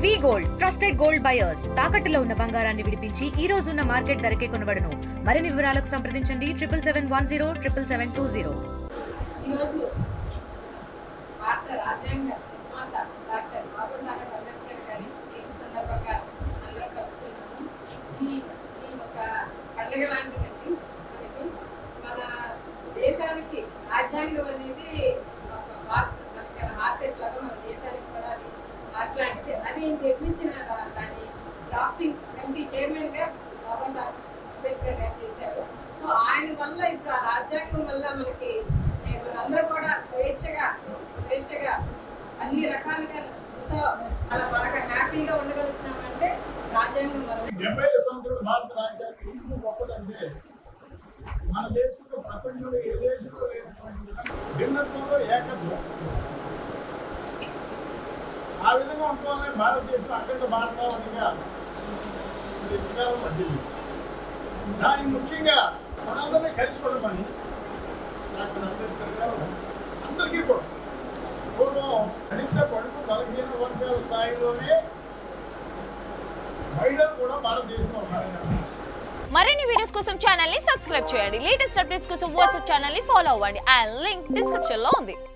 వి gold trusted gold buyers తాకట్టులో ఉన్న బంగారాన్ని విడిపించి ఈ రోజు ఉన్న మార్కెట్ ధరకే కొనబడును. మరిన్ని వివరాలకు సంప్రదించండి 77107720. ఈ రోజు భారత రాజ్యాంగ నిర్మాత డాక్టర్ బాబాసాహెబ్ అంబేద్కర్ గారి జయంతి సందర్భంగా అందరం కలుసుకున్నాము. ఈ ఒక పండుగ లాంటిదండి. మన దేశానికి రాజ్యాంగం అనేది ఒక హార్ట్ ఎట్లాగా మన దేశానికి కూడా అది హార్ట్ లాంటిది. అది నిర్మించిన దాని డ్రాఫ్టింగ్ కమిటీ చైర్మన్ గా బాబాసాహెబ్ అంబేద్కర్ గారు చేశారు. సో ఆయన వల్ల ఇప్పుడు ఆ రాజ్యాంగం వల్ల మనకి మనందరూ కూడా స్వేచ్ఛగా అన్ని రకాలుగా ఎంతో అలా బాగా హ్యాపీగా ఉండగలుగుతున్నామంటే రాజ్యాంగం వల్ల. 70 సంవత్సరాల భారత రాజ్యాంగం ఎందుకు గొప్పదంటే మన దేశంలో ప్రపంచంలో ఏ దేశంలో లేనటువంటి భిన్నత్వంలో ఏకత్వం. ఆ విధంగా ఉంటుందనే భారతదేశం అఖండ భారతావనిగా ఎంతకాలం పట్టింది. దానికి ముఖ్యంగా మనందరినీ కలిసి ఉండమని డాక్టర్ అంబేద్కర్ గారు అందరికీ కూడా పూర్వం దళిత పడుపు బలహీన వర్గాల స్థాయిలోనే మహిళలు కూడా భారతదేశంలో ఉన్నారు. మరిన్ని వీడియోస్ కోసం ఛానల్ ని సబ్స్క్రైబ్ చేయండి. లేటెస్ట్ అప్డేట్స్ కోసం వాట్సాప్ ఛానల్ ని ఫాలో అవ్వండి. అండ్ లింక్ డిస్క్రిప్షన్ లో ఉంది.